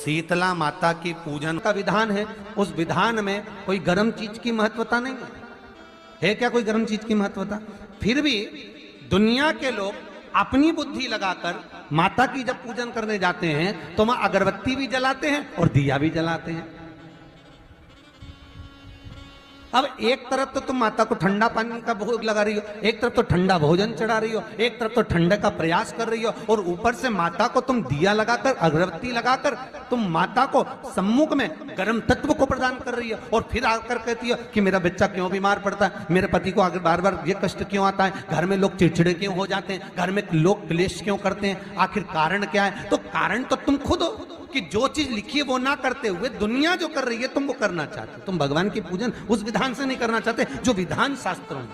शीतला माता की पूजन का विधान है, उस विधान में कोई गर्म चीज की महत्वता नहीं है क्या? कोई गर्म चीज की महत्वता? फिर भी दुनिया के लोग अपनी बुद्धि लगाकर माता की जब पूजन करने जाते हैं तो वहां अगरबत्ती भी जलाते हैं और दिया भी जलाते हैं। अब एक तरफ तो तुम माता को ठंडा पानी का भोग लगा रही हो, एक तरफ तो ठंडा भोजन चढ़ा रही हो, एक तरफ तो ठंडे का प्रयास कर रही हो, और ऊपर से माता को तुम दिया लगाकर अगरबत्ती लगाकर तुम माता को सम्मुख में गर्म तत्व को प्रदान कर रही हो। और फिर आकर कहती हो कि मेरा बच्चा क्यों बीमार पड़ता है, मेरे पति को आगे बार बार ये कष्ट क्यों आता है, घर में लोग चिड़चिड़े क्यों हो जाते हैं, घर में लोग क्लेश क्यों करते हैं, आखिर कारण क्या है? तो कारण तो तुम खुद हो कि जो चीज लिखी है वो ना करते हुए दुनिया जो कर रही है तुम वो करना चाहते हो। तुम भगवान की पूजन उस विधान से नहीं करना चाहते जो विधान शास्त्रों में।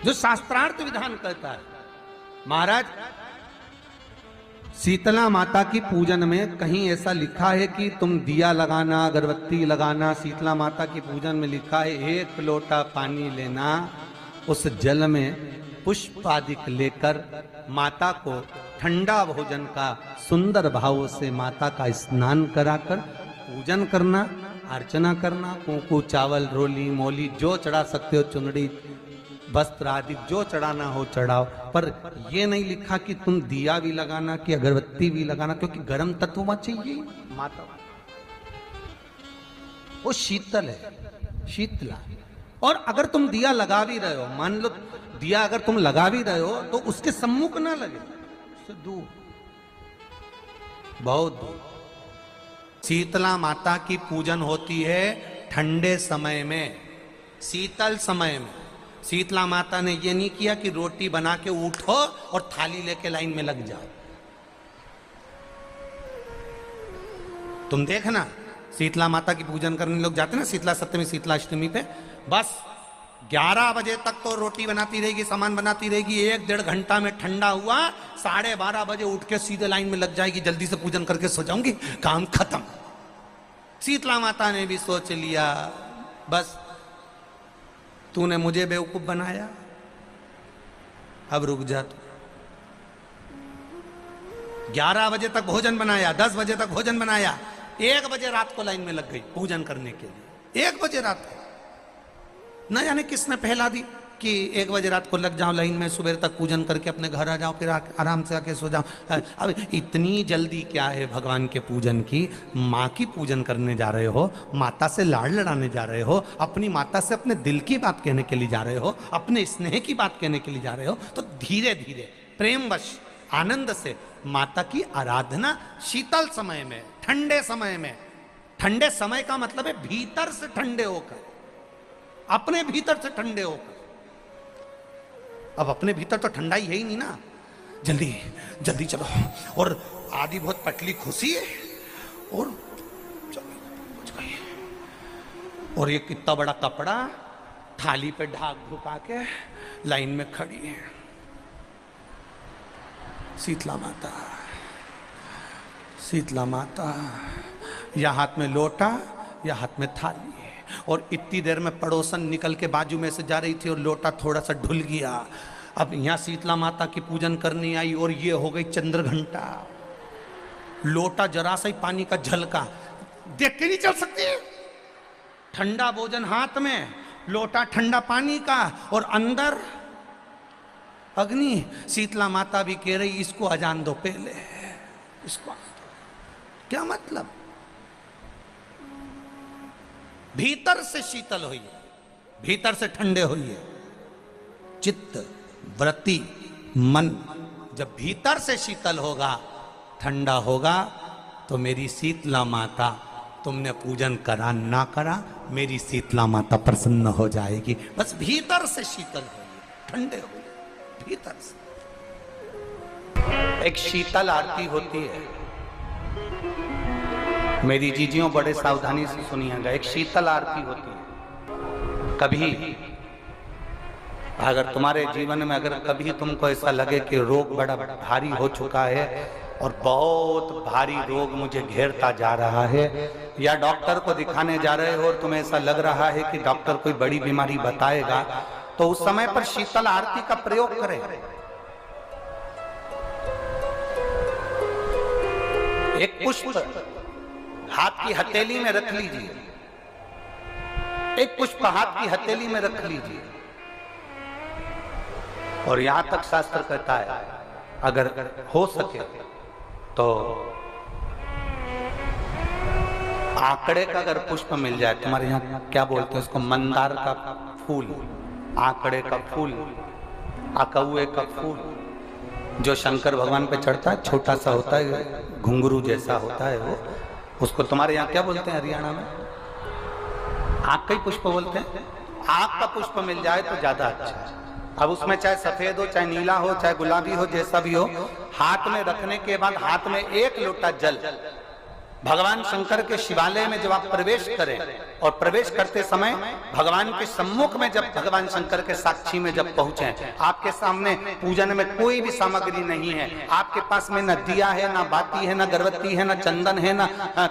जो शास्त्रार्थ विधान कहता है। महाराज, शीतला माता की पूजन में कहीं ऐसा लिखा है कि तुम दिया लगाना, अगरबत्ती लगाना? शीतला माता की पूजन में लिखा है 1 लोटा पानी लेना, उस जल में पुष्प आदि लेकर माता को ठंडा भोजन का सुंदर भाव से माता का स्नान कराकर पूजन करना, अर्चना करना, कुंकू, चावल, रोली, मोली जो चढ़ा सकते हो, चुनरी, वस्त्र आदि जो चढ़ाना हो चढ़ाओ। पर यह नहीं लिखा कि तुम दिया भी लगाना कि अगरबत्ती भी लगाना, क्योंकि गर्म तत्व वहां चाहिए। माता वो शीतल है, शीतला। और अगर तुम दिया लगा भी रहे हो, मान लो दिया अगर तुम लगा भी रहे हो तो उसके सम्मुख ना लगे, उससे दूर, बहुत दूर। शीतला माता की पूजन होती है ठंडे समय में, शीतल समय में। शीतला माता ने ये नहीं किया कि रोटी बना के उठो और थाली लेके लाइन में लग जाओ। तुम देखना, शीतला माता की पूजन करने लोग जाते ना शीतला सप्तमी, शीतला अष्टमी पे, बस 11 बजे तक तो रोटी बनाती रहेगी, सामान बनाती रहेगी। 1-1.5 घंटा में ठंडा हुआ, 12:30 बजे उठ के सीधे लाइन में लग जाएगी, जल्दी से पूजन करके सो जाऊंगी, काम खत्म। शीतला माता ने भी सोच लिया, बस तूने मुझे बेवकूफ बनाया, अब रुक जा। 11 बजे तक भोजन बनाया, 10 बजे तक भोजन बनाया, 1 बजे रात को लाइन में लग गई पूजन करने के लिए। 1 बजे रात को न जाने किसने पहला दी कि 1 बजे रात को लग जाओ लाइन में, सुबह तक पूजन करके अपने घर आ जाओ, फिर आराम से आके सो जाओ। अब इतनी जल्दी क्या है भगवान के पूजन की? माँ की पूजन करने जा रहे हो, माता से लाड़ लड़ाने जा रहे हो, अपनी माता से अपने दिल की बात कहने के लिए जा रहे हो, अपने स्नेह की बात कहने के लिए जा रहे हो, तो धीरे धीरे प्रेमवश आनंद से माता की आराधना शीतल समय में, ठंडे समय में। ठंडे समय का मतलब है भीतर से ठंडे होकर, अपने भीतर से ठंडे होकर। अब अपने भीतर तो ठंडा ही है ही नहीं ना, जल्दी जल्दी चलो। और आधी बहुत पतली खुशी है और और ये कितना बड़ा कपड़ा थाली पे ढाक ढुका के लाइन में खड़ी है शीतला माता। शीतला माता, या हाथ में लोटा या हाथ में थाली, और इतनी देर में पड़ोसन निकल के बाजू में से जा रही थी और लोटा थोड़ा सा ढुल गया। अब यहाँ शीतला माता की पूजन करनी आई और ये हो गई चंद्र घंटा। लोटा जरा सा ही पानी का झलका, देख के नहीं चल सकती। ठंडा भोजन हाथ में, लोटा ठंडा पानी का, और अंदर अग्नि। शीतला माता भी कह रही इसको अजान दो पहले, इसको। क्या मतलब? भीतर से शीतल होइए, भीतर से ठंडे होइए। चित्त, वृत्ति, मन जब भीतर से शीतल होगा, ठंडा होगा, तो मेरी शीतला माता, तुमने पूजन करा ना करा, मेरी शीतला माता प्रसन्न हो जाएगी। बस भीतर से शीतल होइए, ठंडे होइए भीतर से। एक शीतल आरती होती है, मेरी जीजियों बड़े सावधानी से सुनिएगा। एक शीतल आरती होती है। कभी अगर तुम्हारे जीवन में अगर कभी तुमको ऐसा लगे कि रोग बड़ा भारी हो चुका है और बहुत भारी रोग मुझे घेरता जा रहा है, या डॉक्टर को दिखाने जा रहे हो और तुम्हें ऐसा लग रहा है कि डॉक्टर कोई बड़ी बीमारी बताएगा, तो उस समय पर शीतल आरती का प्रयोग करें। एक पुष्प हाथ की हथेली में रख लीजिए, एक पुष्प हाथ की हथेली में रख लीजिए। और यहां तक शास्त्र कहता है अगर हो सके तो आंकड़े का अगर पुष्प मिल जाए, तुम्हारे यहाँ क्या बोलते हैं उसको, मंदार का फूल, आंकड़े का फूल, अकौए का फूल, जो शंकर भगवान पे चढ़ता है, छोटा सा होता है, घुंघरू जैसा होता है वो, उसको तुम्हारे यहाँ क्या बोलते हैं हरियाणा में? आंख का ही पुष्प बोलते हैं। आंख का पुष्प मिल जाए तो ज्यादा अच्छा है। अब उसमें चाहे सफेद हो, चाहे नीला हो, चाहे गुलाबी हो, जैसा भी हो, हाथ में रखने के बाद हाथ में एक लोटा जल, भगवान शंकर के शिवालय में जब आप प्रवेश करें और प्रवेश करते समय भगवान के सम्मुख में जब भगवान शंकर के साक्षी में जब पहुंचे, आपके सामने पूजन में कोई भी सामग्री नहीं है, आपके पास में न दिया है, न बाती है, न गर्भवती है, न चंदन है, न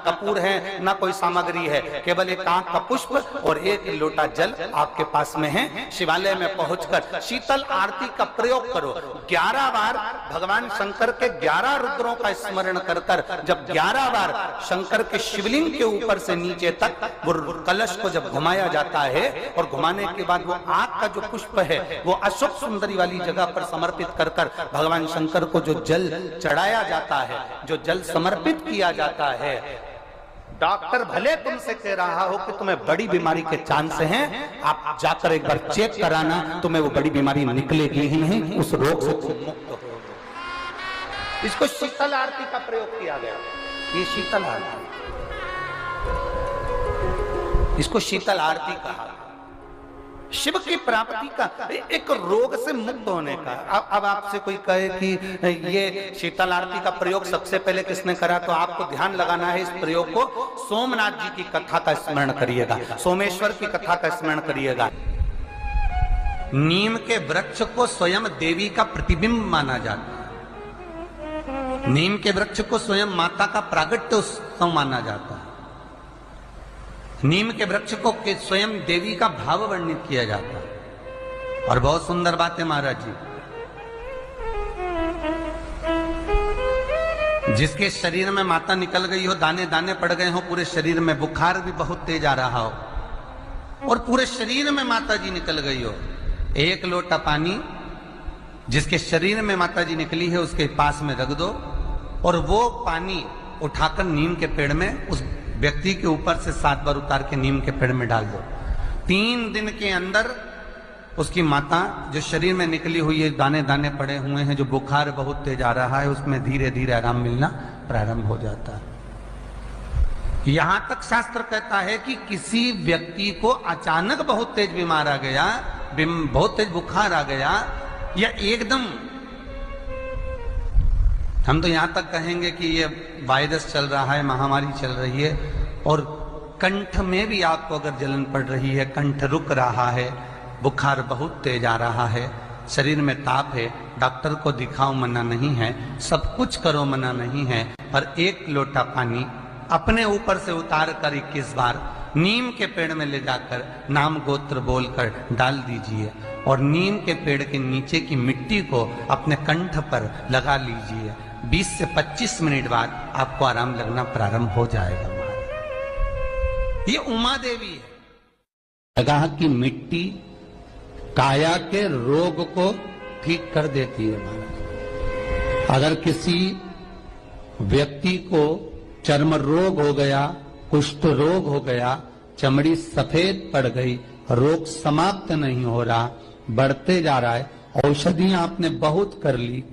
कपूर है, न कोई सामग्री है, केवल एक आंख का पुष्प और एक लोटा जल आपके पास में है। शिवालय में पहुंचकर शीतल आरती का प्रयोग करो। 11 बार भगवान शंकर के 11 रुद्रों का स्मरण कर कर जब 11 बार शंकर के शिवलिंग के ऊपर से नीचे तक वो कलश को जब घुमाया जाता है और घुमाने के बाद वो आंख का जो पुष्प है वो अशोक सुंदरी वाली जगह पर समर्पित कर कर भगवान शंकर को जो जल चढ़ाया जाता है, जो जल समर्पित किया जाता है, डॉक्टर भले तुमसे कह रहा हो कि तुम्हें बड़ी बीमारी के चांस हैं, आप जाकर एक बार चेक कराना, तुम्हें वो बड़ी बीमारी निकलेगी ही नहीं, उस रोग से तुम मुक्त हो। इसको शीतल आरती का प्रयोग किया गया। ये शीतल आरती, इसको शीतल आरती कहा, शिव की प्राप्ति का, एक रोग से मुक्त होने का। अब आपसे कोई कहे कि ये शीतल आरती का प्रयोग सबसे पहले किसने करा, तो आपको ध्यान लगाना है इस प्रयोग को, सोमनाथ जी की कथा का स्मरण करिएगा, सोमेश्वर की कथा का स्मरण करिएगा। नीम के वृक्ष को स्वयं देवी का प्रतिबिंब माना जाता है, नीम के वृक्ष को स्वयं माता का प्रागट्य उत्सव माना जाता है, नीम के वृक्ष को स्वयं देवी का भाव वर्णित किया जाता है। और बहुत सुंदर बात है महाराज जी, जिसके शरीर में माता निकल गई हो, दाने दाने पड़ गए हो पूरे शरीर में, बुखार भी बहुत तेज आ रहा हो और पूरे शरीर में माता जी निकल गई हो, एक लोटा पानी जिसके शरीर में माता जी निकली है उसके पास में रख दो और वो पानी उठाकर नीम के पेड़ में उस व्यक्ति के ऊपर से 7 बार उतार के नीम के पेड़ में डाल दो। 3 दिन के अंदर उसकी माता जो शरीर में निकली हुई है, दाने दाने पड़े हुए हैं, जो बुखार बहुत तेज आ रहा है, उसमें धीरे धीरे आराम मिलना प्रारंभ हो जाता है। यहां तक शास्त्र कहता है कि किसी व्यक्ति को अचानक बहुत तेज बीमार आ गया, बहुत तेज बुखार आ गया, या एकदम, हम तो यहां तक कहेंगे कि ये वायरस चल रहा है, महामारी चल रही है और कंठ में भी आपको अगर जलन पड़ रही है, कंठ रुक रहा है, बुखार बहुत तेज आ रहा है, शरीर में ताप है, डॉक्टर को दिखाओ मना नहीं है, सब कुछ करो मना नहीं है, पर एक लोटा पानी अपने ऊपर से उतार कर 21 बार नीम के पेड़ में ले जाकर नाम गोत्र बोलकर डाल दीजिए और नीम के पेड़ के नीचे की मिट्टी को अपने कंठ पर लगा लीजिए। 20 से 25 मिनट बाद आपको आराम लगना प्रारंभ हो जाएगा। ये उमा देवी है। जगह की मिट्टी काया के रोग को ठीक कर देती है महाराज। अगर किसी व्यक्ति को चर्म रोग हो गया, कुष्ठ रोग हो गया, चमड़ी सफेद पड़ गई, रोग समाप्त नहीं हो रहा, बढ़ते जा रहा है, औषधियां आपने बहुत कर ली,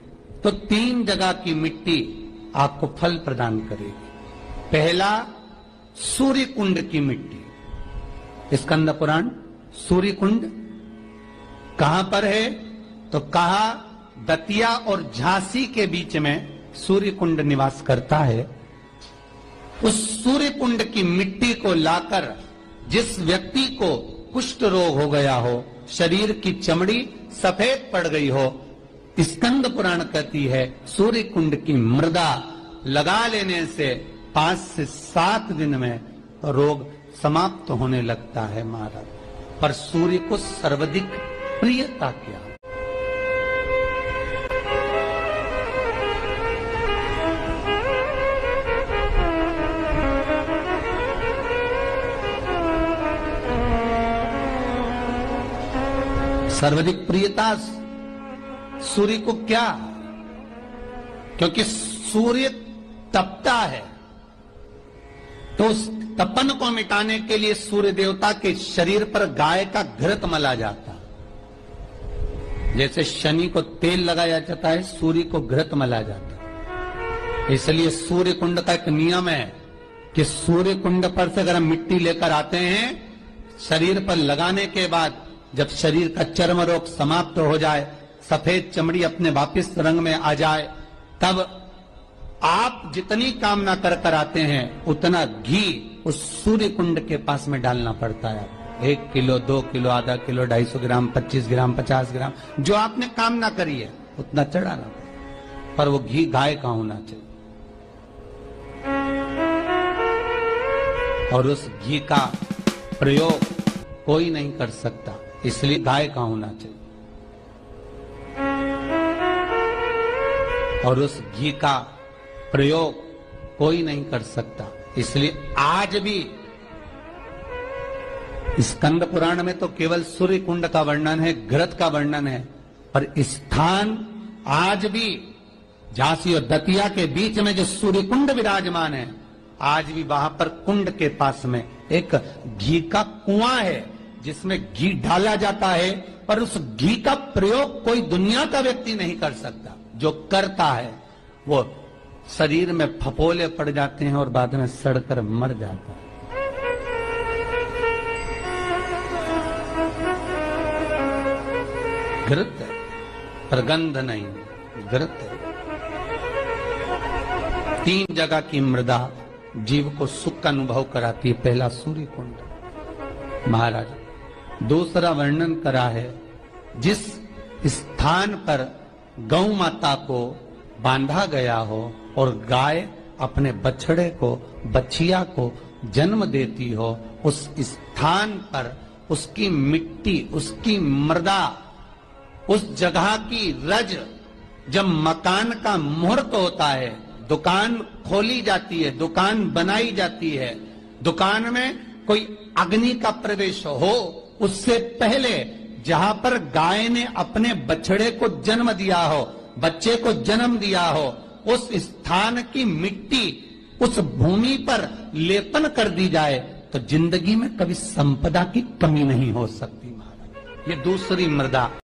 तो 3 जगह की मिट्टी आपको फल प्रदान करेगी। पहला, सूर्य कुंड की मिट्टी। स्कंद पुराण सूर्य कुंड कहां पर है, तो कहा दतिया और झांसी के बीच में सूर्य कुंड निवास करता है। उस सूर्य कुंड की मिट्टी को लाकर जिस व्यक्ति को कुष्ठ रोग हो गया हो, शरीर की चमड़ी सफेद पड़ गई हो, स्कंद पुराण कहती है सूर्य कुंड की मृदा लगा लेने से 5 से 7 दिन में रोग समाप्त होने लगता है महाराज। पर सूर्य को सर्वाधिक प्रियता क्या, सर्वाधिक प्रियता सूर्य को क्या? क्योंकि सूर्य तपता है, तो उस तपन को मिटाने के लिए सूर्य देवता के शरीर पर गाय का घृत मला जाता। जैसे शनि को तेल लगाया जाता है, सूर्य को घृत मला जाता। इसलिए सूर्य कुंड का एक नियम है कि सूर्य कुंड पर से अगर हम मिट्टी लेकर आते हैं, शरीर पर लगाने के बाद जब शरीर का चर्म रोग समाप्त हो जाए, सफेद चमड़ी अपने वापिस रंग में आ जाए, तब आप जितनी कामना कर आते हैं उतना घी उस सूर्य कुंड के पास में डालना पड़ता है। 1 किलो, 2 किलो, आधा किलो, 250 ग्राम, 25 ग्राम, 50 ग्राम, जो आपने कामना करी है उतना चढ़ाना। पर वो घी गाय का होना चाहिए, और उस घी का प्रयोग कोई नहीं कर सकता, इसलिए गाय का होना चाहिए। और उस घी का प्रयोग कोई नहीं कर सकता, इसलिए आज भी स्कंद पुराण में तो केवल सूर्य कुंड का वर्णन है, घृत का वर्णन है, पर स्थान आज भी झांसी और दतिया के बीच में जो सूर्य कुंड विराजमान है, आज भी वहां पर कुंड के पास में एक घी का कुआं है जिसमें घी डाला जाता है, पर उस घी का प्रयोग कोई दुनिया का व्यक्ति नहीं कर सकता। जो करता है वो शरीर में फपोले पड़ जाते हैं और बाद में सड़कर मर जाता है। घृत है, प्रगंध नहीं, घृत है। 3 जगह की मृदा जीव को सुख का अनुभव कराती है। पहला सूर्य कुंड महाराज, दूसरा वर्णन करा है जिस स्थान पर गौ माता को बांधा गया हो और गाय अपने बछड़े को, बछिया को जन्म देती हो, उस स्थान पर उसकी मिट्टी, उसकी मृदा, उस जगह की रज, जब मकान का मुहूर्त होता है, दुकान खोली जाती है, दुकान बनाई जाती है, दुकान में कोई अग्नि का प्रवेश हो, उससे पहले जहां पर गाय ने अपने बछड़े को जन्म दिया हो, बच्चे को जन्म दिया हो, उस स्थान की मिट्टी उस भूमि पर लेपन कर दी जाए तो जिंदगी में कभी संपदा की कमी नहीं हो सकती महाराज। ये दूसरी मृदा।